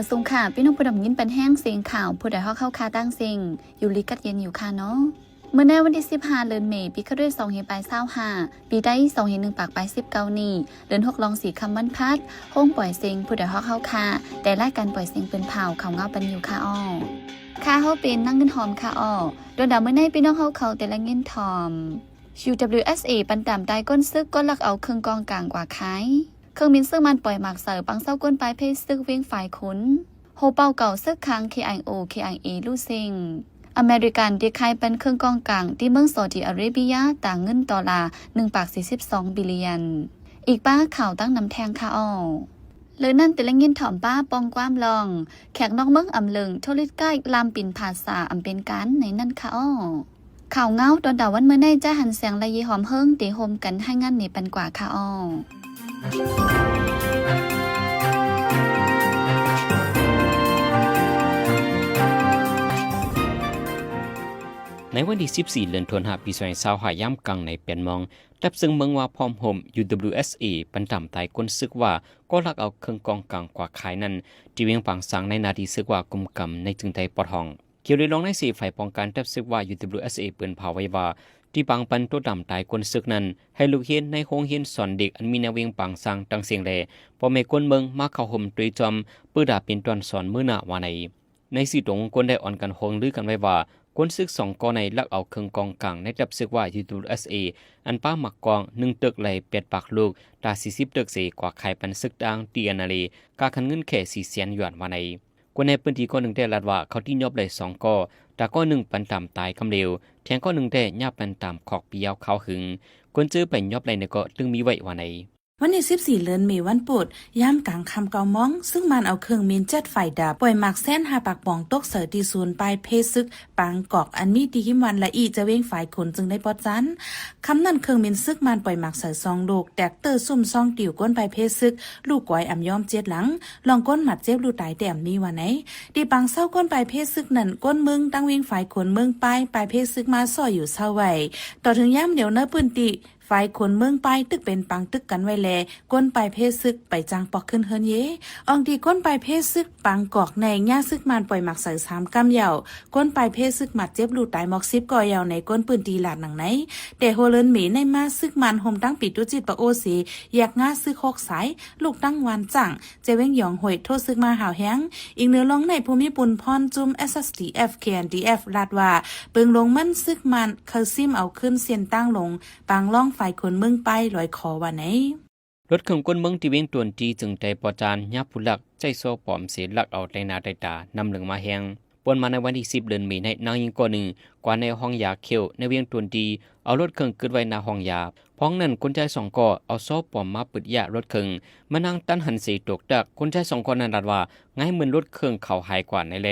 สงค่ะพี่น้องผู้ดำยินเป็นแห้งเสียงข่าวผู้ใดเข้าคาตั้งเสียงอยู่ลิกัดเย็นอยู่ค่ะเนาะเมื่อในวันที่15เดือนเมษปีคด้วย2เฮปลาย25ปีได้2เฮ1ปากปลาย19นี่เดือน6ลอง4คำวันพัดห้องปล่อยเสียงผู้ใดเข้าคาแต่รายการปล่อยเสียงเป็นเผาเขาเงาปันอยู่ค่ะอ้อค่าเฮาเป็นนั่งเงินหอมค่ะอ้อโดนด่าเมื่อในพี่น้องเขาแต่ละเงินทอม UWSA ปันต่ำตายก้นซึกก้นลักเอาเครื่องกองกลางกว่าขายเครื่องบินซึ่งมันปล่อยหมากเสิร์ปังเศร้าก้นปลายเพศซึกเวียงฝ่ายขุนโฮเป่าเก่าซึกค้าง KIA ลู่ซิงอเมริกันที่ขายเป็นเครื่องกองกลางที่เมืองซาอุดิอาระเบียต่างเงินดอลลาร์1.42 บิลเลียนอีกป้าข่าวตั้งนำแทงค่ะอ้อเลยนั่นแต่ละเงินถ่อมป้าปองความลองแขกนอกเมืองอำเลิงโทริดใกล้ลามปิ่นภาษาอำเป็นการในนั่นค่ะอ้อข่าวเงาตอนดาวันเมื่อในจะหันแสงละยีหอมเฮิงตีโฮมกันให้งานในปันกว่าค่ะอ้อในวันที่14เดือนธันวาคมปี2025ย่ำกลางในเปลี่ยนมองดับซึ่งเมืองว่าพร้อมโฮม UWSA ปันต่ำตายก้นซึกว่าก็ลักเอาเครื่องกองกลางกว่าขายนั้นที่เวียงปังสังในนาทีซึกว่ากุมกำในจึงไทยปอดห้องเกี่ยวในรองในสี่ฝ่ายป้องกันดับซึกว่า UWSA เปืนเผาไว้ว่าที่ปังปันตัวดำตายก้นซึกนั้นให้ลูกเฮียนในโรงเรียนสอนเด็กอันมีแนวเวียงปังสังตั้งเสียงแลพอเมก้นเมืองมาเข้าห่มตรีจอมปื้อดาเป็นตอนสอนมื้อหน้าว่าในสี่ตรงก้นได้อ่อนกันโฮงลือกันไว้ว่าก้นซึก2กอในลักเอาเครื่องกองกลางในจับซึกว่า UWSA อันป้าหมักกอง1ตึกไหล8ปากลูกตา40ตึกเสกว่าไข่ปันซึกดังตีอนาลีกาคันเงินแค่4แสนหยวนว่าในคนในพื้นที่ก้อน1ได้ลัดว่าเขาที่ยอบไหล2กอตาก้อ1ปันตามตายคำเร็วแทงก้อ1ได้ญาปันตามขอกเปียวเขาหึงคนจื้อไปยอบไหลในก็ตึงมีไว้ว่าในวันที่14เดือนเมษายนวันปุดย่ามกลางคำเกามองซึ่งมันเอาเครื่องมินเจ็ดไฟดับปล่อยหมักแส้น5ปากป่องตกเสอตีศูนย์ปลายเพซึกปางกอกอันมีดีหิมวันละอีจะเว้งฝ่ายขนจึงได้ปอจันคำนั้นเครื่องมินซึกมันปล่อยหมักเสอ2ลูกแตกเตอร์ซุ่มซองติ๋วก้นปลายเพซึกลูกก้อยอ่ำย้อมเจ็ดหลังลองก้นหมัดเจ็บลูกตายแต่มนี้วันไหนดีปังเศร้าก้นปลายเพซึกนั่นก้นมึงตั้งเว้งฝ่ายขนเมืองปลายเพซึกมาซ่ออยู่เศร้าไว้ต่อถึงย่ำเดี๋ยวเนื้อปืนติฝ่ายคนเมืองไปตึกเป็นปังตึกกันไว้แลก้นไปเพศซึกไปจางปอกขึ้นเฮินเยอองดีก้นไปเพศซึกปังกอกในง่าซึกมันปล่อยหมักใส่3กำเหย่าก้นไปเพศซึกหมัดเจ็บลูกตายหมอก10ก่อเหย่าในก้นปืนตีหลาดหนังไหนแต่โฮเลินหมีในมาซึกมันห่มตั้งปิดตุจิตปะโอสีอยากง่าซึก6สายลูกตั้งวันจังเจเว้งหยองหวยโทษซึกมาหาวแฮงอีกเนื้อร้องในภูมิปุ่นพรจุม SSDF KNDF ลาดว่าเปิงลงมันซึกมันเคยซิมเอาขึ้นเสียนตั้งลงปังล่องฝ่ายคนเมืองไปลอยคอว่าไหนรถเครื่องก้นเมืองที่เวียงตวนจีจึงใจปอจานยับผู้หลักใจโซปอมเสียหลักเอาในนาไตตานำเหลืองมาแหงปนมาในวันที่10เดือนมีในนางยิงก่อหนึ่งกว่าในห้องยาเขียวในเวียงตวนจีเอารถเครื่องขึ้นไว้หน้าห้องยาพ้องนั้นคนใจ2ก่อเอาโซปอมมาปิดยารถเครื่องมานั่งตั้นหันสีตกดักคนใจ2ก่อนั้นรัดว่าง่ายเหมือนรถเครื่องเขาหายกว่าในแล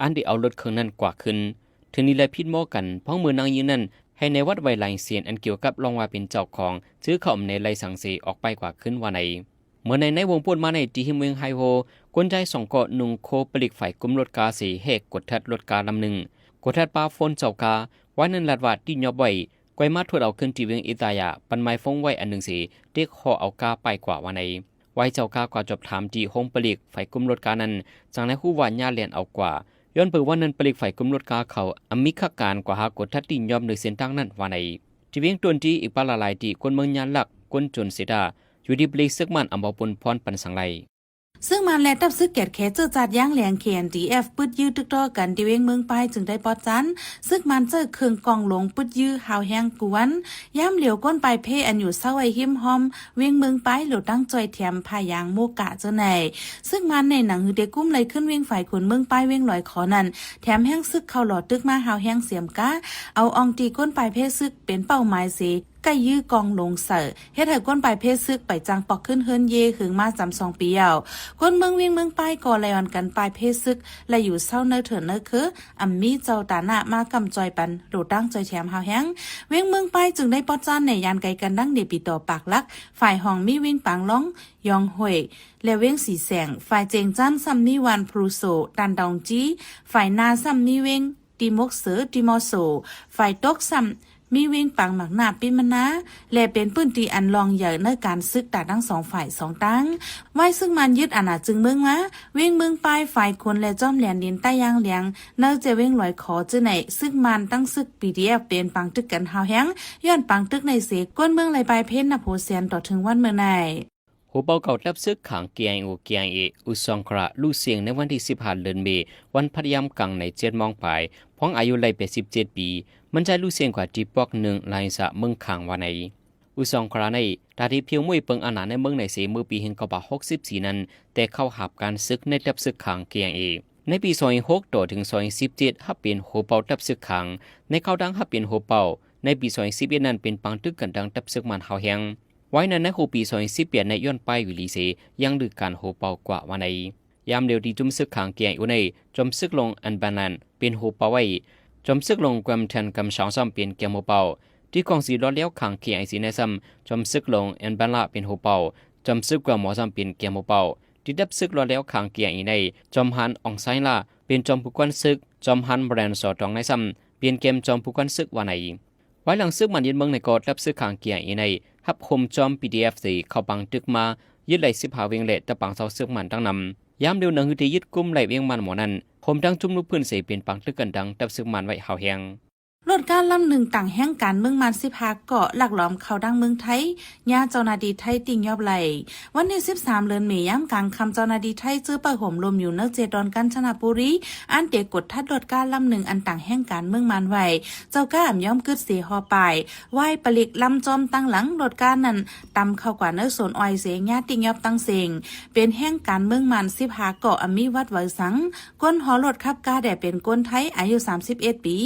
อันที่เอารถเครื่องนั้นกว่าขึ้นถึงนี้เลยพิดโมกันพ้องมือนางยิงนั้นให้ในวัดไวไลเสียนอันเกี่ยวกับรองว่าเป็นเจ้าของซื้อเข้าในไลสังเสออกไปกว่าขึ้นว่าในเมื่อในวงพูดมาในที่เมืองไฮโฮคนใจ2เกาะนุ่งโคปลิกฝ่ายกุมรถกาสีเฮกกดทัดรถกาลำหนึ่งกดทัดปาโฟนเจ้ากาไว้นั้นลัดว่าที่ยอบไว้ไกวมาถวดเอาขึ้นที่เวียงอิตายาปันไม้ฟงไว้อันหนึ่งสีเด็กห่อเอากาไปกว่าว่าในไว้เจ้ากากว่าจบถามที่โฮมปลิกฝ่ายกุมรถกานั้นจังในคู่ว่าญาเลียนเอากว่าย้อนเปิดว่านั้นปลิกฝ่ายกุมรถกาเขาอมิขการกว่าหากดทัดตินยอมโดยเส้นทางนั้นว่าในที่เวียงตวนจีอีกปลาลายที่คนเมืองยานหลักคนจนเสดาอยู่ที่ปลิกซึกมันอำบปนพรปันสังไลซึ่งมันและตับซึกแกดแคเจอจัดย่างแหลง KNDF ปึดยื้อตึกต่อกันที่เวงเมืองไปจึงได้ปอดจันซึ่งมันเจอเครื่องกองหลงปึดยื้อหาวแห้งกวนย่ำเหลียวก้นไปเพอันอยู่เศร้าไอหิมหอมเวงเมืองไปเหลียวตั้งจอยแถมพายางโมกะเจ้าไหนซึ่งมันในหนังหือเด็กกุ้มเลยขึ้นเวงฝ่ายคนเมืองไปเวงลอยขอนั่นแถมแห้งซึกเข้าหลอดตึกมาหาวแห้งเสียมกะเอาอองตีก้นไปเพซึกเป็นเป้าหมายสิใกล้ยื้อกองลงเสอเฮ็ดให้ก้นไปเพศซึกไปจังปอกขึ้นเฮินเยหึงมา2ปียาวก้นเมืองเวียงเมืองไปก่อไลออนกันปลายเพศซึกและอยู่เศร้าเนอเถินเนอคืออัมมีเจ้าตาหน้ามากำจอยปันโดดตั้งจอยแถมหาวแห้งเวียงเมืองไปจึงได้ปอดจานในยานไกลกันดังเดปีต่อปากลักฝ่ายห้องมีเวียงปางล้องยองห่วยและเวียงสีแสงฝ่ายเจงจันซัมมีวันพรูโซตันดองจีฝ่ายนาซัมมีเวียงติมกเสือติมอโซฝ่ายตกซัม มีเวงปังหมักหน้าปิมนะและเป็นปื้นตีอันลองใหญ่ในการซึกตาทั้งสองฝ่ายสองตั้งไว้ซึ่งมันยึดอาณาจึงเมืองมาเวงเมืองปลายฝ่ายคนและจอมแหลนดินใต้ยางเหลียงเนอจะเวงลอยขอจื้อไหนซึ่งมันตั้งซึก PDF เป็นปังตึกกันหาวแฮงย้อนปังตึกในเสกก้นเมืองไหลปลายเพ้นนโพเซียนต่อถึงวันเมื่อไหนหัวเป่าเก่ารับซึกขัง KIO KIA อุซองคราลู่เสียงในวันที่15เดือนเมษายนวันพยายามกังใน7มองปลายพ้องอายุไล่ไป17ปีมันใจลู่เสียงกว่าจีปอก1ลายสะเมืองขังวันไหนอุซองคราในตาที่เพียวมวยเปิงอาณาในเมืองในเสมือปีเห็นกว่า64นั้นแต่เข้าหับการซึกในรับซึกขัง KIA ในปี2006ต่อถึง2017ฮับเป็นหัวเป่ารับซึกขังในเข้าดังฮับเป็นหัวเป่าในปี2011นั้นเป็นปังตึกกันดังรับซึกมันเฮาแฮงไว้นั้นในหูปี2018ในย้อนไปวิลีเสยังดึกการโหเป่ากว่าวันไหนยามเดียวที่จุ่มซึกขังเกียงอยู่ในจมซึกลงอันบานันเป็นโหเป่าไว้จมซึกลงกวมแทนกำสองซ้ำเป็นเกียงโหเป่าที่กองสีรอดเลี้ยวขังเกียงสีในซ้ำจมซึกลงอันบาละเป็นโหเป่าจมซึกกว่าหมอซ้ำเป็นเกียงโหเป่าที่ดับซึกรอดเลี้ยวขังเกียงอีในจมหันอองไซล่าเป็นจมผู้กวนซึกจมหันแบรนด์สอดตองในซ้ำเป็นเกมจมผู้กวนซึกวันไหนไว้หลังซึกมันยืนเมืองในกอดรับซึกขังเกียงอีในฮับคมจอม PDF สีเข้าปังตึกมายึดไหล15เวียงเละตะปังเสาซึกมันตั้งนำยามเดียวหนังหือที่ยึดกุมไหลเวียงมันหมอนั้นคมดังจุ่มลูกพื้นเสเป็นปังตึกกันดังตับซึกมันไว้เฮาแฮงรถการลำหนึ่งต่างแห่งการเมืองมัน15เกาะหลักหลอมเข้าดังเมืองไทยญาเจ้านาดีไทยติ่งยอบไหลวันที่13เดือนเมษายนกลางคำเจ้านาดีไทยซื้อไปห่มลมอยู่เนเจดอนกัญชนาปุรีอันเด็กกดทัดรถการลำหนึ่งอันต่างแห่งการเมืองมันไว้เจ้าก้าย่อมกึดเสียหอไปไหว้ปลิกลำจอมตั้งหลังรถการนั้นตำเข้ากว่าเนื้อสนอ้อยเสียญาติ่งยอบตั้งเสงเป็นแห่งการเมืองมัน15เกาะอมีวัดไว้สังก้นหอรถขับกาแด่เป็นก้นไทยอายุ31ปี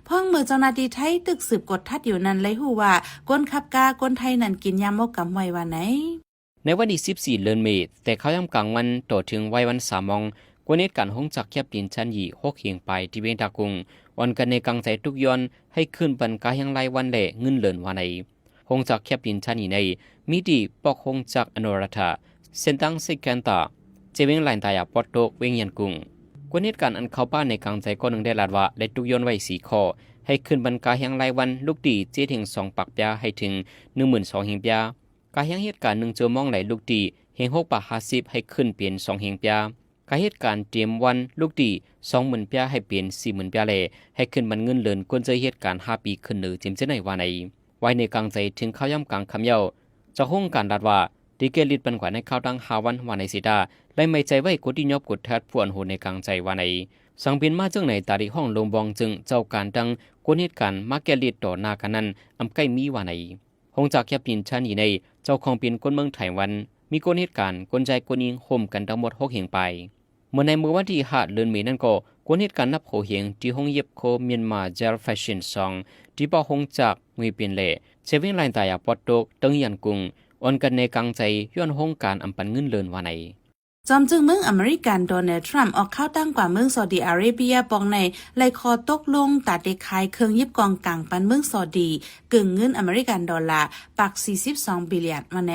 พ่องเจ้าหน้าที่ไทยตึกสืบกดทัดอยู่นั้นเลยฮู้ว่าก้นขับกาก้นไทยนั่นกินยามมกกำไว้ว่าไหนในวันที่14เดือนเมษายนแต่เขาย่ำกลางวันต่อถึงวัยวัน3มองกวนเนตการห้องจักแคบดินชั้นยี6เฮียงไปที่เวียงตากุงวันกันในกังใจทุกย้อนให้ขึ้นบรรกายังไลวันแหล่เงินเหลินวันไหนห้องจักแคบดินชั้นยีในมีดีปอกห้องจักอนุรัฐาเส้นตั้งสิกันตาเจเวียงไหลตายาปอดโตกเวียงยันกุงกวนเนตการอันเข้าบ้านในกังใจก้อนหนึ่งได้ลาดว่าและทุกย้อนไว้4ข้อให้ขึ้นบรรกาแห่งรายวันลูกดีเจ็ดถึง2ปักยาให้ถึง 12,000 เฮงยากาแห่งเหตุการณ์1เจอมองไหลลูกดีเฮง6ปัก50ให้ขึ้นเป็น2เฮงยากาเหตุการณ์เตรียมวันลูกดี 20,000 ยาให้เป็น 40,000 ยาแลให้ขึ้นมันเงินเลินกวนเจอเหตุการณ์5ปีขึ้นหรือจิมเจในวันไหนไว้ในกลางใจถึงข้าวย่ำกลางคำเย้าจะห้องการดัดว่าดีเกลิดปันกว่าในข้าวดัง5วันวันในสิดาและไม่ใจไว้กดที่ยอบกดทัดผู้อันโหในกลางใจวันไหนสังเปลี่ยนมาจังไหนตาดีห้องลงบองจึงเจ้าการดังกวนเหตุการณ์มาแกลิดต่อหน้ากันนั้นอำใกล้มีว่าไหนห้องจากแคบดินชั้นยีในเจ้าของเป็นคนเมืองไต้หวันมีกวนเหตุการณ์กวนใจกวนยิงห่มกันทั้งหมด6เฮียงไปเมื่อในเมื่อวันที่5เดือนเมษายนนั้นก็กวนเหตุการณ์นับโหเฮียงที่ห้องเย็บโคเมียนมาเจลแฟชั่นซองที่ป่อห้องจากงุยเปลี่ยนเล่เชวิงไลน์ตายาปอดโตกตึงยันกุงอ่อนกันในกลางใจย้อนห้องการอำปันเงินเลินว่าไหนจอมจึงเมืองอเมริกันโดนัลด์ทรัมป์ออกเข้าตั้งกว่าเมืองซาอุดิอาระเบียปองในไลคอตกลงตัดเด็กขายเครื่องยิบกองกลางปันเมืองซาอุดีกึ่งเงินอเมริกันดอลลาร์ปัก42 บิลเลียนมาไหน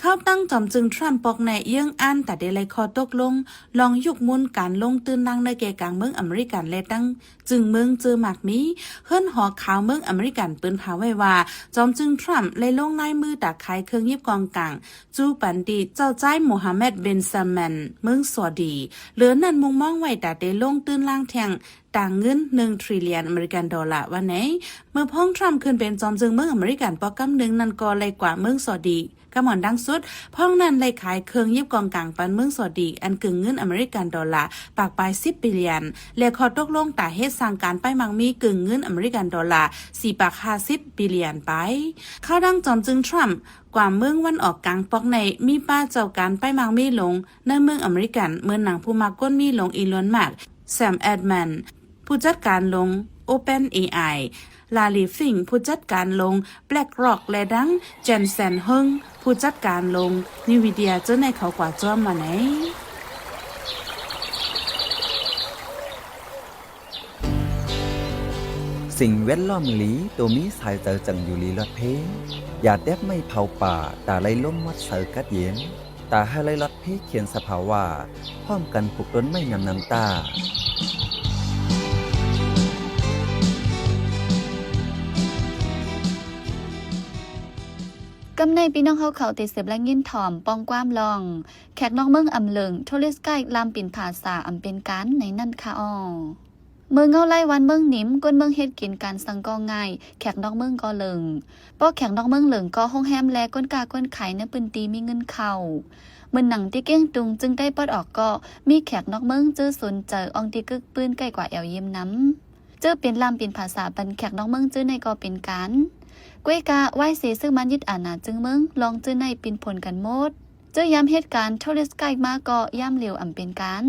เข้าตั้งจอมจึงทรัมป์ปอกในเยื่องอันตัดเดไลคอตกลงลองยุกมุนการลงตื่นนั่งในแก่กลางเมืองอเมริกันและตั้งจึงเมืองเจอหมากมีเฮิรนหอข่าวเมืองอเมริกันปืนพาไว้ว่าจอมจึงทรัมป์เลยลงนายมือตักขายเครื่องยิบกองกลางจูปันดีเจ้าจ้ายโมฮัมเหม็ดเบนซามันเมืองซาอุดีเหลือนั่นมุงมองไว้ตัดเดลงตื่นล่างแทงต่างเงิน1 ทริลเลียนอเมริกันดอลลาร์วันไหนเมื่อพ้องทรัมป์ขึ้นเป็นจอมจึงเมืองอเมริกันปอกำหนึ่งนั่นก็เลยกว่าเมืองซาอุดีกำหมอนดังสุดพ้องนั้นเลยขายเครื่องยิบกองกลางปันเมืองซาอุดีอันกึ่งเงินอเมริกันดอลลาร์ปากปลาย10 บิลเลียนและขอตกลงตาเฮ็ดสั่งการไปมังมีกึ่งเงินอเมริกันดอลลาร์4 ปาก50 บิลเลียนไปเข้าดังจอมจึงทรัมป์กว่าเมืองวันออกกลางปอกในมีป้าเจ้าการไปมังมีหลงในเมืองอเมริกันเมืองหนังผู้มักก้นมีหลงอีลอนมัสก์แซมแอดแมนผู้จัดการลง OpenAI ลาลีฟิงผู้จัดการลง BlackRock และดังเจนเซนเฮิงผู้จัดการลง NVIDIA เจ้าในเขากว่าจ้อมมาไหนสิ่งแวดล้อมหลีตัวมีสายเจอจังอยู่ลีรถเพอย่าแดบไม่เผาป่าตาไล่ล้มวัดเสอกัดเย็นตาให้ไล่รถเพเขียนสภาวะพร้อมกันปลุกต้นไม่นำน้ำตา กำในพี่น้องเขาติดเสียบและยินถ่อมปองความลองแขกนอกเมืองอำเลิงโทรลิสใกล้ลามปิ่นภาษาอำเป็นการในนั่นค่ะอ้อเมืองเงาไล่วันเมืองหนิมก้นเมืองเฮ็ดกินการสังกอง่ายแขกนอกเมืองก็เลิงป้อแขกนอกเมืองเหลิงก็ห้องแฮมแลก้นกาก้นไข่ในปืนตีมีเงินเข้าเมื่อหนังที่เก้งตุงจึงได้ปลดออกก็มีแขกนอกเมืองจื้อสนเจออองตีกึกปืนใกล้กว่าแอวเยี่ยมน้ำเจอเป็นลามปิ่นภาษาบันแขกนอกเมืองจื้อในก็เป็นการก้วยกาไหว้เสซึ่งมันยึดอาณาจึงเมืองลองจื้อในปินผลกันหมดเจอย้ำเหตุการณ์โทรสกายมาก็ย่ำเหลียวอ่ำเป็นการ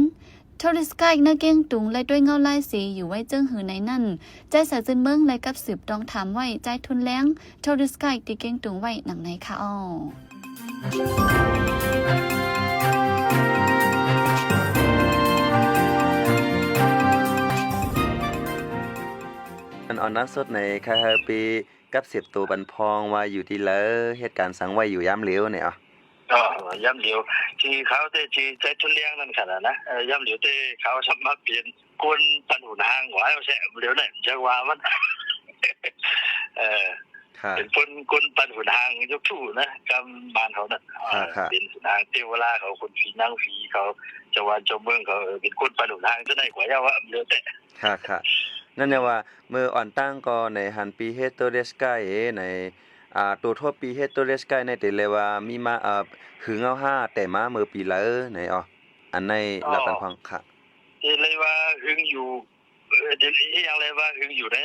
โทรสกายเนื้อเก้งตุงเลยด้วยเงาลายสีอยู่ไว้เจิ้งหือในนั่นใจสายจึนเมืองเลยกับสืบดองถามไว้ใจทุนแล้งโทรสกายตีเก้งตุงไว้หนังในค่ะอ้ออันออนนักสดในคาฮาปีกับเสียบตัวบันพองว่าอยู่ที่เลอเหตุการณ์สังไว้อยู่ย่ำเหลียวเนี่ยอ๋อย่ำเหลียวที่เขาได้ที่ใจทุนเลี้ยงนั่นขนาดนะย่ำเหลียวที่เขาสามารถเปลี่ยนกุนปันหุ่นหางหัวเอาแช่เหลียวเนี่ยจะว่ามันเป็นกุนปันหุ่นหางยกทู่นะกำบานเขาน่ะเป็นหุ่นหางเทวราเขาคนฝีนั่งฝีเขาจะวันจมเมืองเขาเป็นกุนปันหุ่นหางจะได้กว่าย่าว่าเหลียวแต่ค่ะนั่นเนี่ยว่าเมื่ออ่อนตั้งก็ในหันปีเฮโตเรสกายในตัวทบปีเฮโตเรสกายในแต่เลยว่ามีมาหึงเอา5แต่มาเมื่อปีละไหนอ๋ออันในหลักพังค่ะเลยว่าหึงอยู่เดี๋ยวนี้ยังเลยว่าหึงอยู่ใน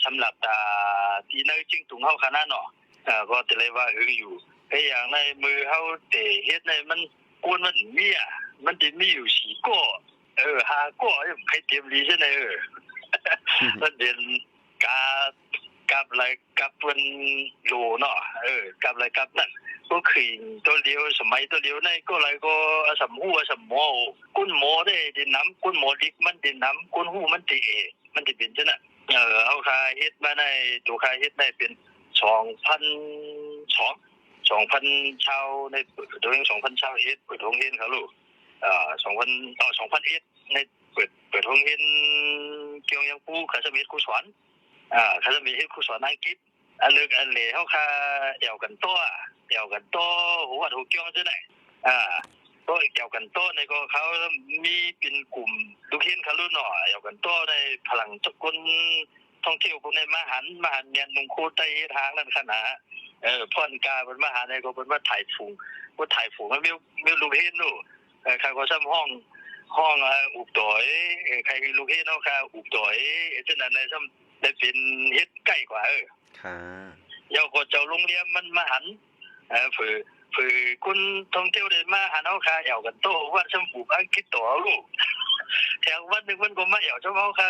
สำหรับที่ในจึงตุงเฮาคณะเนาะก็แต่เลยว่าหึงอยู่ไอ้อย่างในมือเฮาเตะเฮ็ดในมันกวนมันมีมันสิมีอยู่4ก้อ5ก้อใครเตรียมดีซั่นมันเป็นกับอะไรกับเป็นโลเนาะกับอะไรกับนั่นก็คือตัวเดียวสมัยตัวเดียวในก็อะไรก็สมหูสมหมอกุ้นหมอได้ดินน้ำกุ้นหมอดิกมันดินน้ำกุ้นหูมันตีมันจะเป็นจังน่ะเอาค่าเฮ็ดมาในตัวค่าเฮ็ดได้เป็น 2,000 ชาวในตัวเอง 2,000 ชาวเฮ็ดเปิดโรงเรียนเขาลูก2,000 ในเปิดโรงเรียนเกี่ยวยังปูคาสมิครูสอนคาสมิเฮ็ดครูสอนอังกฤษอันเลิกอันเหลเฮาค่าเกี่ยวกันโตหัวถูกเกี่ยวจังได๋โตเกี่ยวกันโตในก็เขามีเป็นกลุ่มลูกเรียนเขารุ่นเนาะเกี่ยวกันโตในพลังจักรท่องเที่ยวพวกในมหันเมียนมงคูใต้ทางนั่นขนาดพ่อนกาเป็นมหาในก็เป็นว่าถ่ายฝูงมันมีลูกเรียนนู่ใครก็ซ้ำห้องอุบต่อยใครลูกเฮ็ดเนาะค่ะอุบต่อยจังนั้นได้ซ้ำได้เป็นเฮ็ดใกล้กว่าค่ะยาวก็เจ้าโรงเรียนมันมาหันฝือคุณท่องเที่ยวได้มาหันเฮาค่ะแอวกันโตว่าซ้ำปลูกอังกฤษต่อลูกแถววันนึงมันก็มาแอวเจ้าเฮาค่ะ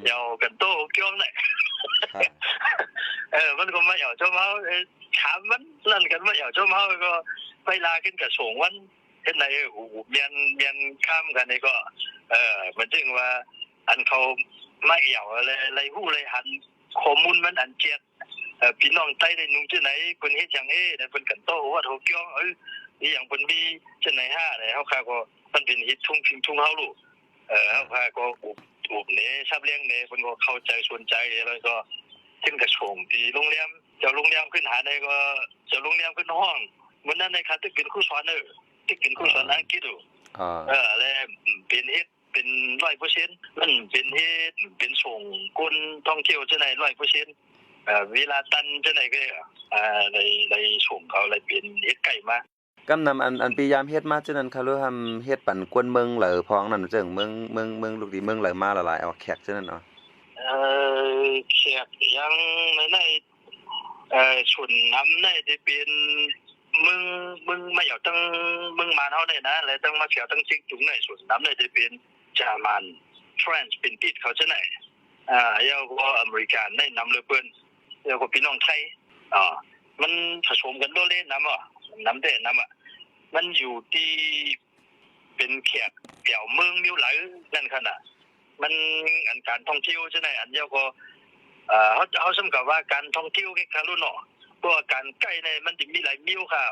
แอวกันโตเกี่ยวน่ะมันก็มาแอวเจ้าเฮาถามมันลั่นกันมาแอวเจ้าเฮาก็ไปลาขึ้นกับสงวันเฮ็ดไหนเมียนข้ามกันนี่ก็มันจึงว่าอันเขามาเอี่ยวอะไรฮู้เลยหันข้อมูลมันอันเจ็ดพี่น้องใต้ได้นุ่งจังไหนเพิ่นเฮ็ดจังได้เพิ่นกันโตว่าโถเกียวอีหยังเพิ่นมีจังไหนได้เฮาค่าก็มันเป็นเฮ็ดทุ่งเฮาลูกเฮาค่าก็อุบนี่ทรัพย์เลี้ยงนี่เพิ่นก็เข้าใจสนใจแล้วก็ขึ้นกระชงที่โรงแรมเจ้าโรงแรมขึ้นหาได้ก็เจ้าโรงแรมขึ้นห้องมื้อนั้นในคันที่เป็นครูสอนที่เป็นครูสอนอังกฤษแล้วเป็นเฮ็ดเป็น 100% มันเป็นเฮ็ดเป็นส่งคนท่องเที่ยวจังได๋ 100% เวลาตันจังได๋ก็ได้ส่งเขาเลยเป็นเฮ็ดไก่มากำนำอันพยายามเฮ็ดมาจังนั้นค่ะรู้ทำเฮ็ดปั่นกวนเมืองเหลอพองนั่นจังเมืองลูกดีเมืองเหลอมาหลายๆเอาแขกจังนั้นเนาะแขกยังในส่วนน้ำในที่เป็นมึงมาอยู่ตั้งมึงมาเฮาได้นะแล้วตั้งมาเที่ยวตั้งจริงจุงในส่วนน้ำได้เป็นเยอรมันฝรั่งเป็นติดเขาจังได๋แล้วก็อเมริกันได้นำเลยเปิ้นแล้วก็พี่น้องไทยมันผสมกันโดเล่นน้ำได้มันอยู่ที่เป็นแขกแถวเมืองมิวไหลนั่นขนาดมันอันการท่องเที่ยวจังได๋อันเดียวก็เฮาสำกับว่าการท่องเที่ยวแค่คารุเนาะตัวการใกล้ในมันสิมีหลายมิ้วค่ะ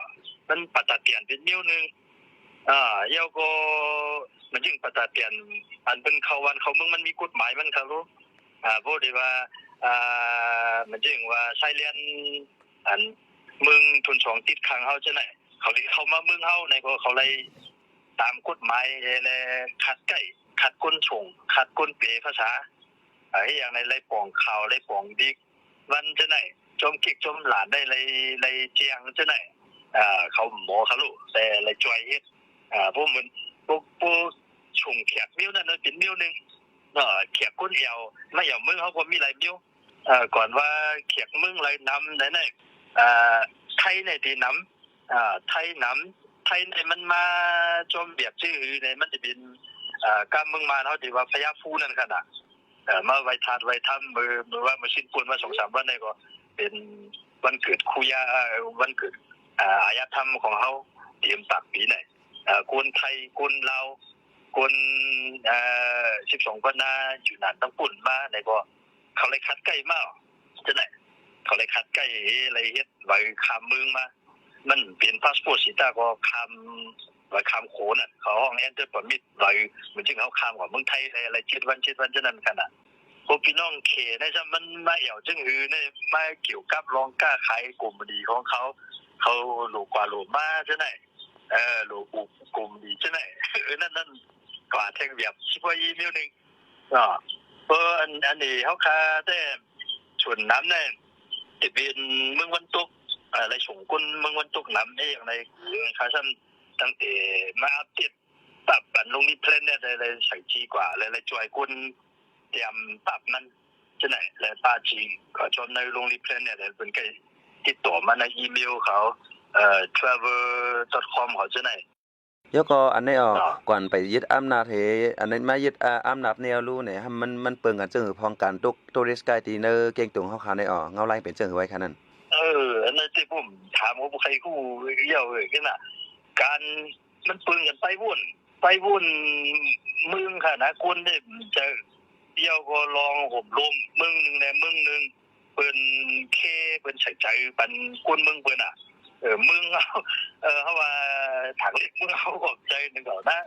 มันปัตตาเตียนเป็นมิ้วนึงแล้วก็มันจึงปัตตาเตียนอันเป็นเขาวันเขาเมืองมันมีกฎหมายมันค่ะรู้บ่ได้ว่ามันจึงว่าไซเลียนอัน มึงทุนสองติดค้างเฮาจังไหนเขามาเมืองเฮาในก็เขาเลยตามกฎหมายและขัดก้นชงขัดก้นเปภาษาอย่างในไรป่องข่าวไรป่องดิกวันจังไหนจมกิกจมหลานได้ไรเจียงจังไหนเขาหมอเขาลูกแต่ไรจอยเฮ็ดพวกเหมือนพวกชงแขกมิ้วนั่นเป็นมิ้วนึงแขกก้นเอวไม่อย่างมึงเขาบ่มีไรมิ้วก่อนว่าแขกมึงไรนำไหนไทยในที่นำไทยนำไทยในมันมาจมเบียบชื่อในมันจะเป็นการเมืองมาเขาที่ว่าพญาฟูนั่นขนาดมาไว้ทานไว้ทำมือว่ามาชิ้นปูนมา 2-3 วันนี่ก็เป็นวันเกิดคุยาวันเกิดอารยธรรมของเขาเตรียมปากปีไหนคนไทยคนลาวคน12คนนาอยู่นั่นต้องปุ่นมาในก็เขาเลยคัดใกล้มาจังได๋เขาเลยคัดใกล้อะไรเฮ็ดไว้ข้ามเมืองมามันเป็นพาสปอร์ตสิตาก็ข้ามไว้ข้ามโขนเขาห้องเอนเตอร์พอร์มิตไว้เหมือนที่เขาข้ามกับเมืองไทยอะไร7 วันจังนั้นขนาดพวกพี่น้องเขนะจ๊ะมันมาเอี่ยวจึงหือเนี่ยมาเกี่ยวกับรองกล้าขายกลุ่มดีของเขาหลูกกว่าหลูมาจังได๋หลูกลุ่มดีจังได๋นั่นกว่าแท่งแบบสิบ่อีนิ้วนึงอันนี้เฮาคาแต่ชวนน้ำเนี่ยจะเป็นเมืองวันตกอะไรสงกุลเมืองวันตกน้ำอย่างไรคาซันตั้งแต่มาอัปเดตปรับกันลงนี้เพลนเนี่ยได้ใส่จีกว่าเลยจอยกุลเตรียมปรับมันจะไหนและป้าจีก็จนในลงนี้เพลนเนี่ยเป็นไงติดต่อมาในอีเมลเขาtravel.com เขาจะไหนยก็อันนี้ก่อนไปยึดอำนาจเฮอันนั้นมายึดอำนาจแนวรู้เนี่ยมันเปิงกันจึงพองการตุกทัวริสต์ไกด์ที่เนอเก่งตุงเฮาคาได้เงาไล่เป็นจึงไว้คั่นนั้นอันนั้นที่ผมถามว่าใครฮู้เกี่ยวกันน่ะการมันเปิงกันไปวุ่นเมืองค่ะนะคนเนี่ยจะเดี่ยวก็ลองห่มลมเมืองนึงแน่เมืองนึงเปิ้นเคเปิ้นใส่ใจปันคนเมืองเปิ้นอ่ะมึงเขาว่าถังเล็กมึงเขาขอบใจนึงก่อนนะ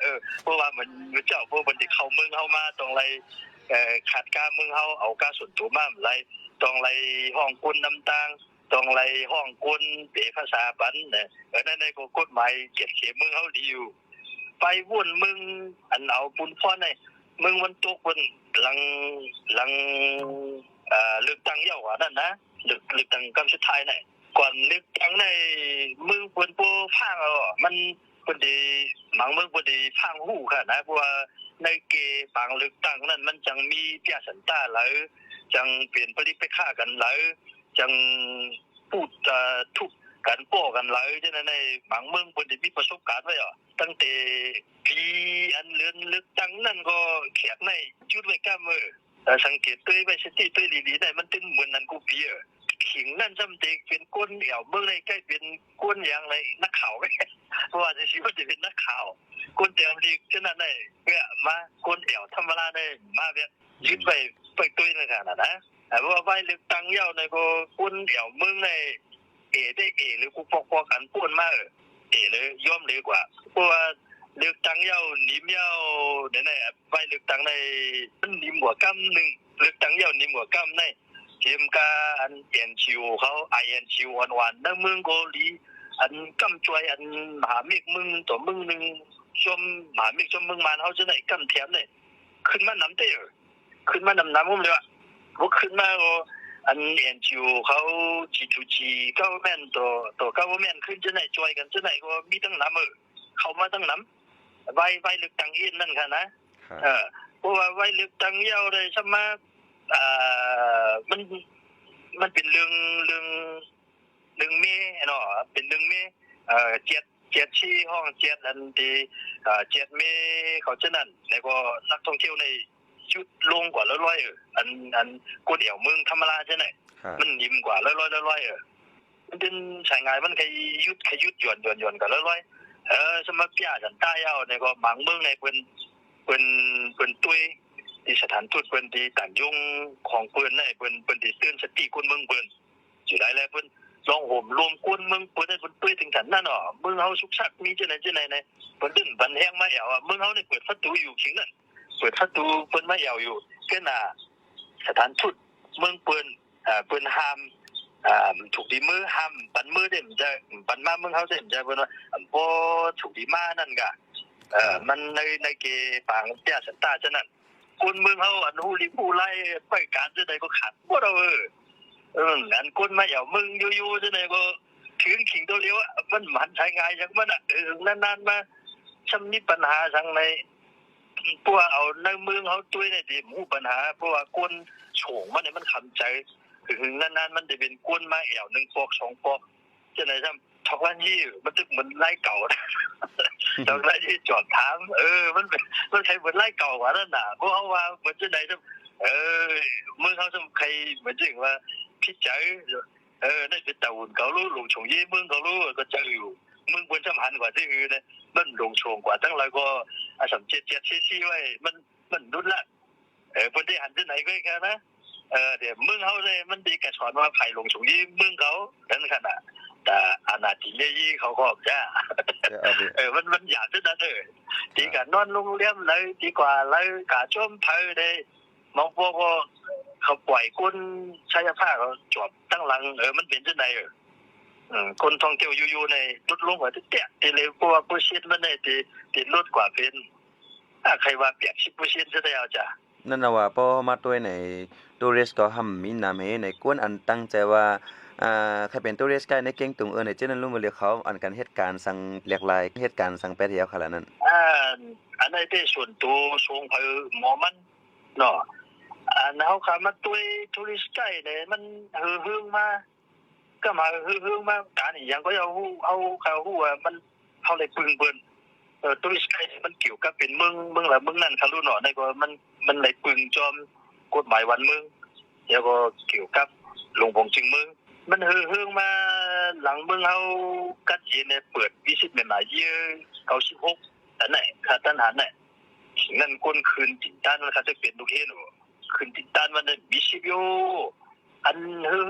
เพราะว่ามันเจ้าพวกมันที่เข้ามึงเข้ามาตรงไรขาดการมึงเขาเอาการส่วนตัวมาไรตรงไรห้องกุนน้ำตางตรงไรห้องกุนเปภาษาปันเนี่ยนั่นในกฎหมายเก็บเข็มมึงเขาดีอยู่ไปวุ่นมึงอันเอาปุนพ่อในมึงวันตกวันหลังเลือกตั้งเยาว์นั่นนะเลือกตั้งครั้งสุดท้ายเนี่ยก่อนเลือกตั้งในมึงเปิ้นบ่ฟังมันเปิ้นได้หมังมึงบ่ได้ฟังฮู้ค่ะนะเพราะว่าในเกบางเลือกตั้งนั้นมันจังมีเปียสันตาหลายจังเปลี่ยนปริไปฆ่ากันหลายจังพูดทุกกันป้อกันหลายฉะนั้นในบางเมืองเพิ่นได้มีประสบการณ์ไว้ตั้งแต่ปีอันเลือกตั้งนั้นก็แขกในจุดไว้ก้ามือสังเกตตัวไปสติตัวดีๆได้มันตึงเหมือนนั้นกูเปียขิงนั่นจำเด็กเป็นก้นเอี่ยวเมื่อไรใกล้เป็นก้นอย่างไรนักข่าวเพราะว่าจะคิดว่าจะเป็นนักข่าวก้นเตี่ยวดีขนาดไหนเนี่ยมาก้นเอี่ยวธรรมดาได้มาแบบยึดไปตุ้ยในขนาดนะเพราะว่าไปเลือกตั้งเย้าในก็ก้นเอี่ยวเมืองในได้หรือกูปอกกันป้วนมากเลยย่อมเลยกว่าเพราะว่าเลือกตั้งเย้านิ่มเย้าเนี่ยไปเลือกตั้งในมันนิ่มกว่ากำหนึ่งเลือกตั้งเย้านิ่มกว่ากำในเกมกาอันเอ็นชิวเขาINQวันๆนั่งเมืองเกาหลีอันกำจวยอันมหาเมฆมึงตัวมึงนึงชมมหาเมฆชมมึงมันเขาจะไหนกำเทียมเนี่ยขึ้นมาน้ำเต๋อขึ้นมาน้ำผมเลยว่าขึ้นมาก็อันเอ็นชิวเขาG2G governmentตัว government ขึ้นจะไหนจวยกันจะไหนก็มีตั้งน้ำเขามาตั้งน้ำไว้เลือกตั้งอินนั่นค่ะนะเพราะว่าไว้เลือกตั้งยาวเลยใช่ไหมมันเป็นเรื่องเมเนาะเป็นเรื่องเมเจ็ดที่ห้องเจ็ดอันที่เจ็ดเมเขาจะนั่นแล้วก็นักท่องเที่ยวในชุดลงกว่าร้อยอันกูเดี่ยวเมืองธรรมดาใช่ไหมมันยิ้มกว่าร้อยมันเป็นใช้งานมันขยุดหย่อนกันร้อยสมัครพิจารณาใต้เอาในก็บางเมืองในเป็นตุ้ยที่สถานทูตเปิ้นที่ต่างยุ่งของเปิ้นเปิ้นที่เตือนสติคนเมืองเปิ้นสิได้แล้วเปิ้นลองห่มรวมคนเมืองเปิ้นให้เปิ้นตุ้ยถึงขันนั่นเมืองเฮาสุขสันต์มีจังไหนเนี่ยเปิ้นดึงบันแฮงมาแอวเมืองเฮานี่เปิดประตูอยู่ขิงนั่นเปิดประตูเปิ้นมาแอวอยู่ก็น่ะสถานทูตเมืองเปิ้นห้าม ถูกดีมือห้ามปันมือได้มันจะปันมาเมืองเขาได้มันจะเป็นว่าบ่ถูกดีมานั่นก็มันในเกปางเตี้ยสันตาฉะนั้นคนเมืองเขาอันฮู้ลิผู้ไล่ไปการจะได้ก็ขัดบ่เราอันคนมาเอามึงอยู่ๆจะได้ก็ถึงขิงตัวเดียวมันใช้ง่ายจังมันนานๆมาชำนิปัญหาทางในพวกเอาในเมืองเขาด้วยในที่มูปัญหาเพราะว่าคนโฉงมันเนี่ยมันคำใจถึงนานๆมันจะเป็นก้นมาแอว1 ปอก 2 ปอกจะไหนซ้ำทอกวันยี่มันจะเหมือนไล่เก่าทอกไล่ที่จอดถามมันใครเหมือนไล่เก่ากว่านั่นน่ะเพราะเขาว่าเหมือนจะไหนซ้ำเมืองเขาซ้ำใครเหมือนจริงว่าพิจัยได้เป็นตะวันเขารู้หลงชงยี่เมืองเขารู้ก็จะอยู่เมืองบนสำคัญกว่าที่อื่นเนี่ยมันหลงชงกว่าตั้งหลายก็สมเจ็ดซี่ไว้มันดุนละบนที่หันที่ไหนก็แค่นะเดี๋ยวมึงเขาเลยมันดีกับสอนว่าไผ่ลงสูงยี่มึงเขานั่นขนาดแต่อาณาจิเยี่เขาก็จ้ามันอยากจะนั่นดีกับนอนโรงเรียนเลยดีกว่าเลยกะช่วงเพลเลยมองพวกเขาปล่อยคนใช้ผ้าเขาจบตั้งหลังมันเป็นที่ไหนคนท่องเที่ยวอยู่ในลดลงกว่าที่เตี้ยที่เลยพวกผู้ชิดมันเนี่ยที่ลดกว่าเป็นใครว่าเปียกชิบผู้ชิดจะได้เอาจ้ะนั่นน่ะว่าพอมาตัวในทัวริสต์ก็หำมีนามในกวนอันตั้งใจว่าใครเป็นทัวริสต์ไกด์ในเก่งตุงในเจ้านั้นรู้มาเรียกเขาอันการเหตุการณ์สั่งหลากหลายเหตุการณ์สั่งไปเที่ยวขนาดนั้นอันนั้นที่ส่วนตัวส่งไปหมอมันเนาะเฮาขามาตัวทัวริสต์ไกด์เนี่ยมันฮือมาก็มาฮือมาการอีหยังก็เอาเขาฮู้ว่ามันเฮาเลยปึงเบิ่นทัวริสต์ไกด์มันเกี่ยวกับเป็นเมืองละเมืองนั้นเขารู้เนาะในก็มันเลยปึงจอมกฎหมายวันเมืองแล้วก็เกี่ยวกับหลวงพงจึงเมืองมันเฮือมาหลังเมืองเฮากัดเย็นเนี่ยเปิดวิสิตใหม่ๆเยอะ96อันไหนค่าตันหันน่ะนั่นคนคืนติดตันมันเขาจะเป็นลูกเฮ็ดหรอคืนติดตันมันมีสิบอยู่อันเฮือ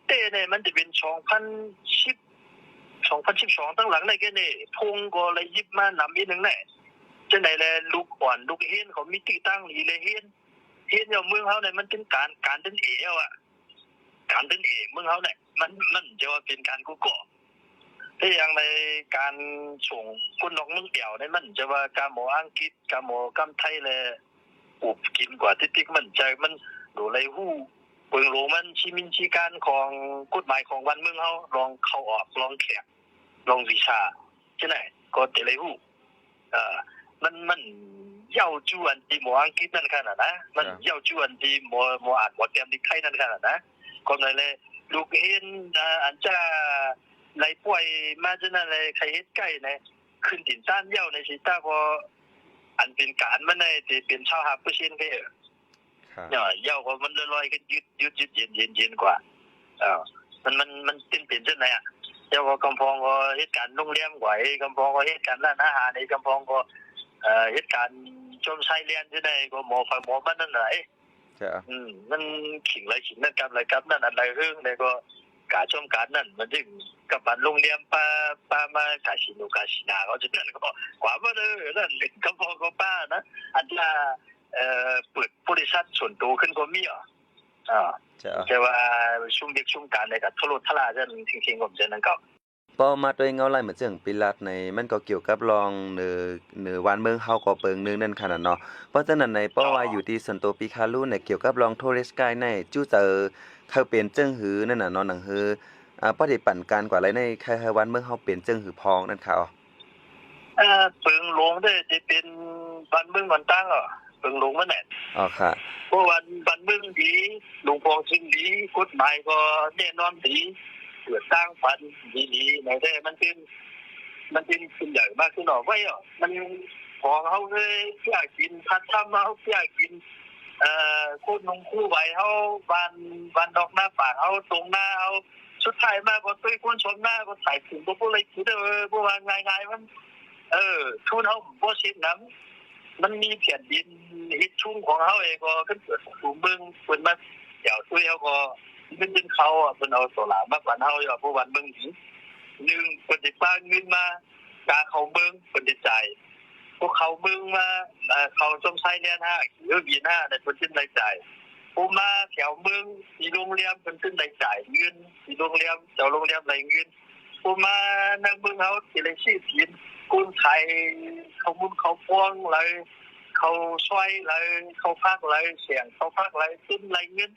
เต้ๆเนี่ยมันจะเป็น2012ตั้งหลังได้แค่นี้พงก็เลยยิบมานำอีกนึงแน่จังได๋แลลูกอ่อนลูกเฮ็ดเขามีติตั้งอีเลยเฮ็ดอยู่เมืองเฮาเนี่ยมันเป็นการเป็นเอวอ่ะการเป็นเอเมืองเฮาเนี่ยมันจะว่าเป็นการกุกอแต่อย่างในการส่งคนนอกเมืองเดียวเนี่ยมันจะว่ากาหมออังกฤษกาหมอกำไทยแลอุบกินกว่าที่มันใจมันดูไรฮู้เปิงโลมันชีมินชีการของกฎหมายของวันเมืองเฮาลองเข้าออกลองแขกลองวิชาใช่ไหมก็จะไรฮู้มันเย้าจวนที่หมออังกฤษนั่นขนาดนะมันเย้าจวนที่หมออ่านหมอเตรียมที่ไทยนั่นขนาดนะก็เลยลูกเห็นอันจะไหลป่วยมาจนนั่นเลยใครเฮ็ดใกล้นะขึ้นตินต้านเย้าในสิตาพออันเป็นการมันในที่เป็นชาวหาผู้เช่นก็เย้าก็มันลอยๆกันยืดเย็นกว่ามันเป็นจังได๋อ่ะเจ้าก็กำพองก็เหตุการณ์โรงแรมไหวกำพองก็เหตุการณ์ร้านอาหารในกำพองก็เหตุการณ์จมชายแดนที่ไหนก็หมอมันนั่นไหนมันขิงนั่นกับอะไรกับนั่นอะไรเรื่องเลยก็กาชมการนั่นมันถึงกับบ้านโรงเรียนป้ามากาชิโนกาชินาเขาจะนั่นก็กว่าบ่เด้อนั่นกำพองก็ป้านะอันจะเปิดบริษัทส่วนตัวขึ้นก็มีแต่ว่าช่วงเด็กช่วงการในกับทะลุทลาจะทิ้งๆผมจะนั่นก็พอมาตัวเงาไล่เหมือนเจิงปิลัดในมันก็เกี่ยวกับรองเหนือวันเมืองเฮาก็เปิงนึงนั่นขนาดเนาะเพราะฉะนั้นในป้อว่าอยู่ที่สันโตปิคาลูในเกี่ยวกับรองโทเรสกายในจู้เจอเขาเป็นเจิ้งหือนั่นน่ะเนาะหนังหือป้อได้ปั่นการกว่าอะไรในใครวันเมืองเฮาเป็นเจิ้งหือพองนั่นค่ะเปิงหลวงได้จะเป็นวันเมืองวันตั้งเปิงหลวงมันแหละค่ะเพราะวันเมืองดีหลวงพ่อซึ่งดีกฎหมายก็แน่นอนดีเกิดสร้างฝันดีๆในแต่มันเป็นสิ่งใหญ่มากขึ้นหน่อยไว้มันของเฮาเลยอยากกินพัดทำเฮาอยากกินคู่นงคู่ไหวเฮาบ้านดอกหน้าป่าเฮาตรงหน้าเฮาสุดท้ายมาก็ตุ้ยคนชนหน้าก็ถ่ายถึงบ่เลยคิดบ่ว่าง่ายๆมันทุนเฮาบ่ชิดนำมันมีแผ่นดินฮิตชุ่มของเฮาเองก็ขึ้นเกิดสู่เมืองเพิ่นมาเดี๋ยวตุ้ยเฮาก็เป็นเขาเพิ่นเอาโซล่ามากว่าเฮาอยู่เพราะวันเมืองนี้1เพิ่นสิฝากเงินมากาเขาเมืองเพิ่นสิจ่ายพวกเขาเมืองมาเขาสมชายแดน5หรือวี5ได้เพิ่นสิได้จ่าย ผมมาแถวเมืองที่โรงแรมมันขึ้นได้จ่ายเงินที่โรงแรมเจ้าโรงแรมได้เงินผมมาในเมืองเฮาที่เลยชื่อทีนคนไทยเขามุนเขาฟ้องเลยเขาช่วยเลยเขาพักเลยเสียงเขาพักเลยขึ้นไรเงิน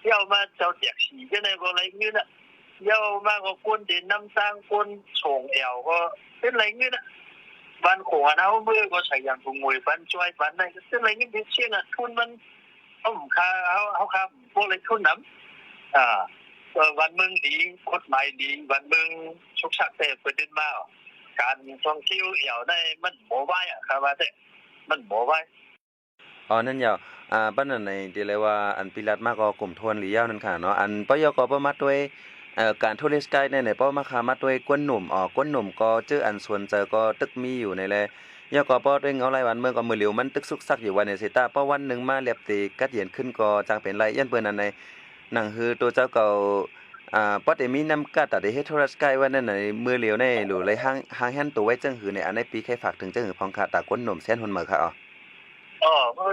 เที่ยวมาเจ้าแจกสีก็ได้ก็ไรเงินอ่ะเที่ยวมาก็คนเด่นน้ำสร้างคนส่งแอวก็เป็นไรเงินอ่ะบ้านของเฮาเมื่อก็ใช้อย่างถุงมวยบ้านช่วยบ้านไหนก็เป็นไรเงินที่เชี่ยงอ่ะทุนมันค่าเขาครับพวกเลยทุนน้ำวันเมืองดีกฎหมายดีวันเมืองชุกชักแต่ประเด็นมาการท่องเที่ยวเอี่ยวได้มันบ่ไหวอ่ะครับว่าแต่มันบ่ไหว อ๋อนั่นยาวบ้านนั้นในที่เรียกว่าอันปิลัดมากก็กลุ่มทวนหรือยาวนั่นค่ะเนาะอันปยก็บ่มาด้วยการทัวริสต์ไกด์ในป้อมาคามาด้วยกวนหนุ่มกวนหนุ่มก็เจออันส่วนเจอก็ตึกมีอยู่ในแลยาก็ป้อด้วยเงาไรวันเมืองก็มือเหลียวมันตึกสุกซักอยู่วันในสิตาป้อวันนึงมาเรียบตีกัดเย็นขึ้นก็จังเป็นไรยันเปิ้นอันในหนังคือตัวเจ้าเก่าป้อได้มีนำกัดแต่ได้เฮ็ดทัวริสต์ไกด์ว่านั่นในมือเหลียวในหรือไรห้างแฮนตัวไว้จังหือในอันในปีแค่ฝากถึงจังหือพองค่ะตากวนหนุ่มแซนหนเหมือค่ะ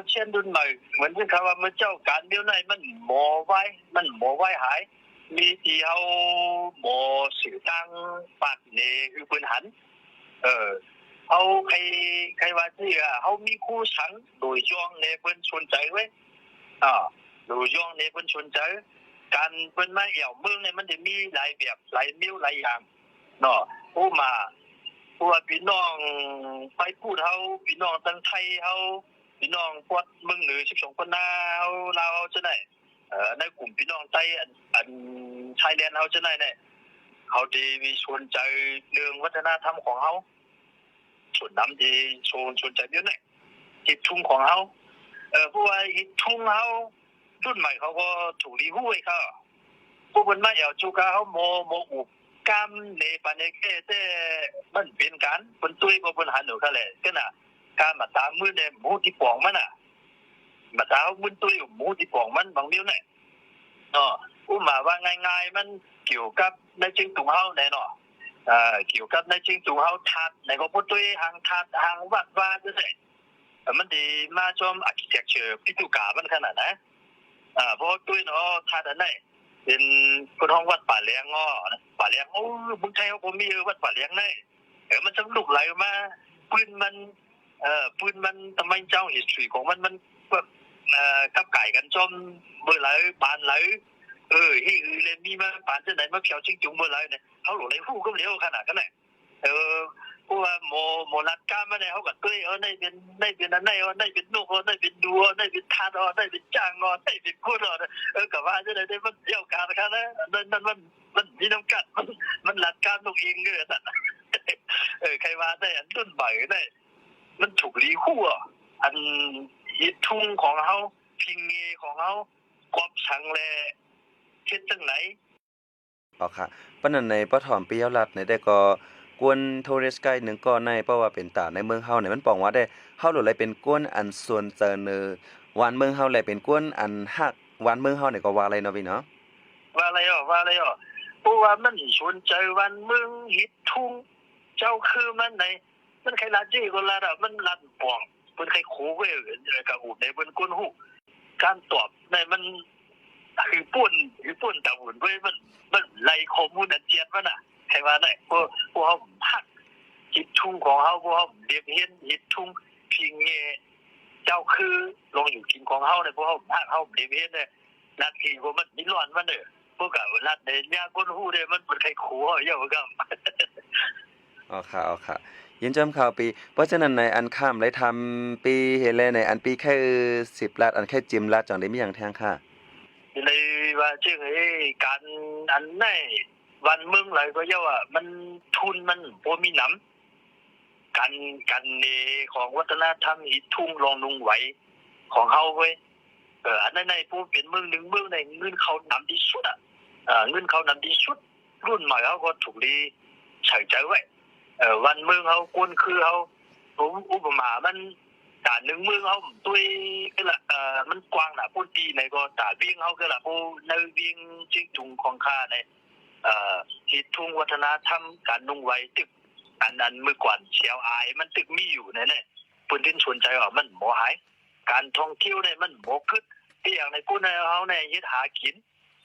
เช่นรุ่นใหม่เหมือนที่เขาว่าเมื่อเจ้าการเดียวในมันหมอไว้หายมีที่เขาหมอสื่อตั้งปากเนคือปืนหันเขาใครว่าที่เขามีคู่สังโดยย่องในเปิ้นชนใจไว้โดยย่องในเปิ้นชนใจการเปิ้นมาเอี่ยวเมืองเนี่ยมันจะมีหลายแบบหลายนิ้วหลายอย่างเนาะผู้มาผู้ว่าพี่น้องไปพูดเขาพี่น้องตั้งไทยเขาพี่น้องพวกมึงหรือ12คนหน้าเราจะได้ในกลุ่มพี่น้องไต้อันไทยแลนด์เขาจะได้เนี่ยเขาดีมีชวนใจเรื่องวัฒนธรรมของเขาส่วนน้ำดีชวนใจเยอะเนี่ยฮิตทุ่งของเขาเพราะว่าฮิตทุ่งเขารุ่นใหม่เขาก็ถูกรีหู้ไอ้เขาพวกคนมาเอาจูกาเขาโมอุบกามในปานในแค่แต่มันเป็นการคนตุ้ยก็คนหันหนูเขาเลยก็น่ะการมาตามมือเนี่ยหมูที่ปองมันอ่ะมาตามมือตุ้ยหมูที่ปองมันบางเดียวเนี่ยอุ้มมาว่าง่ายๆมันเกี่ยวกับในจึงตุงเฮาแน่นอนเกี่ยวกับในจึงตุงเฮาทัดในก็พูดตุ้ยหางทัดหางวัดว่าจะได้มันดีมาชมอาร์คิเทคเจอร์พิธีการมันขนาดนะเพราะตุ้ยเนาะทัดอันไหนเป็นคนห้องวัดป่าเลี้ยงป่าเลี้ยงโอ้มึงใช่เขาผมมีวัดป่าเลี้ยงได้มันจะลุกไหลมาปืนมันทำไมเจ้า history ของมันกับไก่กันจอมเมื่อไหร่ปานไหลที่เลยมีมาปานจะไหนมาเขียวจิ้งจุงเมื่อไหร่เนี่ยเขาหลุดเลยหู้ก็เลี้ยวขนาดนั้นแหละเพราะว่าโมรัดก้ามาเนี่ยเขาก็ตุ้ยได้เป็นอันได้เป็นนกได้เป็นดัวได้เป็นทาดได้เป็นจ้างได้เป็นพูดกับว่าจะได้มันเที่ยวกันนะครับนะมันมีน้ำกัดมันหลัดก้านกเองเลยนั่นใครว่าได้อันต้นใบได้มันถูกรีคู่อันฮิตทุ่งของเขาพิงเงของเขากอบชังแลเฮ็ดจังไหนค่ะปานนั้นในปฐมปิยรัตน์ในได้ก็กวนทัวริสต์ไกด์นึงก็ในเพราะว่าเป็นตาในเมืองเฮาเนี่ยมันป้องว่าได้เฮาหลุดเลยเป็นกวนอันส่วนเจอเนอวันเมืองเฮาแลเป็นกวนอันฮักวันเมืองเฮาเนี่ยก็ว่าอะไรเนาะพี่เนาะว่าอะไรเพราะว่ามันชวนใจวันเมืองฮิตทุ่งเจ้าคือมันไหนมันใครลาจี้ก็ลาดมันลัดป่องเพิ่นใครโคเว้กับอูดในเพิ่นก้นหูการตอบในมันคือป่นตะหุ่นเว้ยมันไล่ข้อมูลอันเจียดมันน่ะใครว่าได้พวกเฮาฮักฮิตทุ่งของเฮาพวกเฮาเรียกเห็นฮิตทุ่งพิงเงเจ้าคือลงอยู่กินของเฮาเนี่ยพวกเฮาฮักเฮาเรียกเห็นเนี่ยนาทีพวกมันมีร้อนมันเด้อพวกก็ลัดในยาก้นหูเนี่ยมันเป็นใครโคเยอะก็ค่ะยินจำข่าวปีเพราะฉะนั้นในอันข้ามเลยทำปีเฮเลในอันปีแค่10ลัดอันแค่จิมลัดจังได้มีอย่างแทงค่ะเลยว่าชื่อการอันไหนวันเมืองไหลก็เยอะมันทุนมันบ่มีหนำกันเนของวัฒนธรรมอีทุ่งลองนุงไหวของเฮาเว้ยอันนั้นในผู้เป็นเมืองนึงเมืองในเงินเขานำที่สุดเงินเขานำที่สุดรุ่นใหม่เขาก็ถูกดีใส่ใจไว้วันเมืองเขาก้นคือเขาผมอุปมามันตาหนึ่งเมืองเขาตุ้ยก็ละมันกว้างน่ะผู้ดีในก็ตาวิ่งเขาก็ละผู้ในวิ่งจิ้งจุงของข้าในฮิตทุ่งวัฒนธรรมการนุ่งไว้ตึกอันนั้นเมื่อก่อนเชียวอายมันตึกมีอยู่เนี่ยปุ่นดินชวนใจว่ามันบ่หายการท่องเที่ยวเนี่ยมันบ่คึก ที่อย่างในผู้ในเฮาในยึดหากิน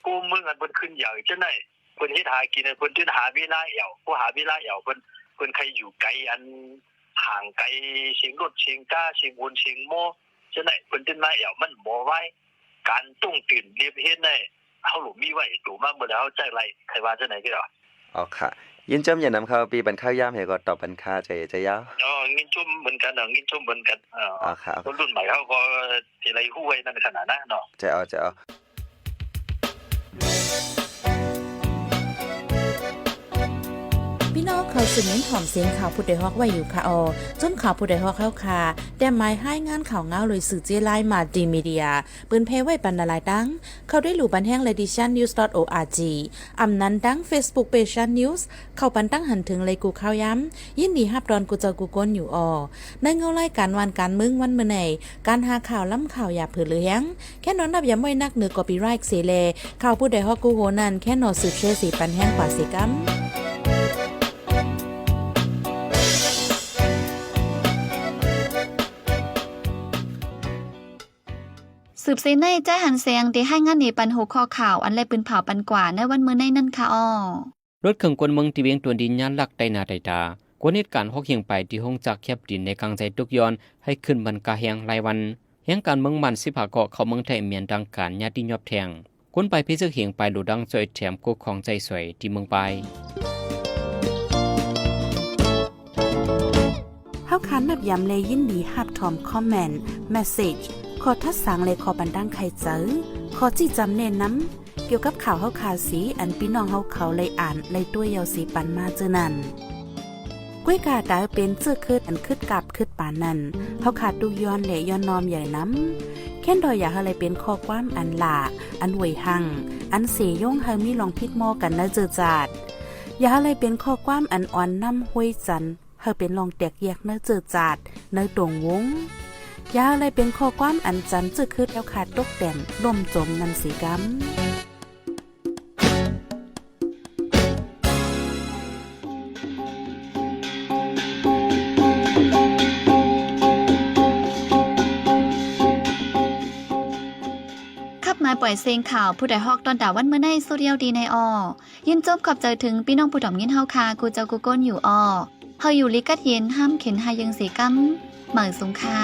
กูเมืองอันเพิ่นขึ้นใหญ่จังได๋เพิ่นยึดหากินเพิ่นจึงหาเวลาเหี่ยวผู้หาเวลาเหี่ยวเพิ่นใครอยู่ไกลอันห่างไกลเสียงรถเสียงก้าเสียงวนเสียงโมจังได๋เพิ่นจึงมาเหี่ยวมันบ่ไหวการตุ้งตื่นเรียบเฮ็ดได้เฮาหลุมมีไว้ตู่มาบ่แล้วใจไรใครว่าจังได๋ก็ได้อ๋อค่ะยินจำอย่านำเข้าปีบันข้าวยามให้ก็ตอบบันค่าใจยาว งินจุ่มเหมือนกันงินจุ่มเหมือนกันอ๋อค่ะรุ่นใหม่เขาก็สิไรฮู้ไว้นั่นขนาดนั้นเนาะจะเอา พี่น้องเขาสืบเน้นหอมเสียงข่าวผู้ใดฮอกไว้อยู่ค่ะจนข่าวผู้ใดฮอกเข้าค่ะแต่หมายให้งานข่าวเงาเลยสื่อเจไลมาดีมีเดียปืนเพไว้บรรณาลายดังเข้าได้หลู่บันแห้ง leditionnews.org อำนั้นดัง Facebook page news เข้าปันตั้งหันถึงเลยกูข้าวย้ำยินดีฮับดอนกูเจอกูก้นอยู่ในเงารายการวันการมึงวันเมื่อไหนการหาข่าวล้ำข่าวอย่าเผือเลี้ยงแค่นอนนับย้ำไว้นักเหนือกอปีไรค์เสเลข่าวผู้ใดฮอกกูโหนันแค่นอสืบเชื่อสีปันแห้งกว่าสีกัมสืบเสในใจหันเสียงที่ให้งานนี้ปันหัวข้อข่าวอันไรปืนเผาปันกว่าในวันมื้อในนั่นค่ะรถเครื่องกวนเมืองที่เวียงตัวดินยานลักได้นาได้ตากวนเหตุการณ์ฮอกเฮียงไปที่ห้องจักแคบดินในกลางใจตุกย้อนให้ขึ้นบรรกาแหงรายวันแหงการเมืองมันสิผาเกาะเข้าเมืองไทยเมียนดังการญาติยอบแทงกวนไปพิซึกเฮียงไปหลุดังจอยแถมกุกของใจสวยที่เมืองไปเฮาคันนับย้ำเลยยินดีฮับทอมคอมเมนต์เมสเสจขอทัดสังเลยขอบันดังใครเจอขอจี้จำเน้นน้ำเกี่ยวกับข่าวเฮาคาสีอันพี่น้องเฮาเขาเลยอ่านเลยตัวยาวสีปันมาเจอนั่นก้วยกาดาเป็นเสื้อคืดอันคืดกับคืดปานนั่นเฮาขาดดูย้อนและย้อนนอมใหญ่น้ำแค่นดอยอยากอะไรเป็นข้อความอันหล่าอันหวยหังอันเสียย่งเฮามีลองพิดหม้อกันนะเจอจาดอยากอะไรเป็นข้อความอันอ่อนน้ำห้วยจันเฮาเป็นลองแตกแยกเนื้อเจอจาดเนื้อตรงวงยาอะไรเป็นข้อความอันจันจึกคืดแล้วขาดตกแต่นล่มจมนันสีกำมาปล่อยเสียงข่าวผู้ใดฮอกตอนดาวันเมื่อในโซเดียลดีในยินจบขอบใจถึงพี่น้องผู้ดอมยินเฮาคากูเจ้ากูก้นอยู่เฮาอยู่ลิกัดเย็นห้ามเข็นหายังสีกัมเหมือนสงค่า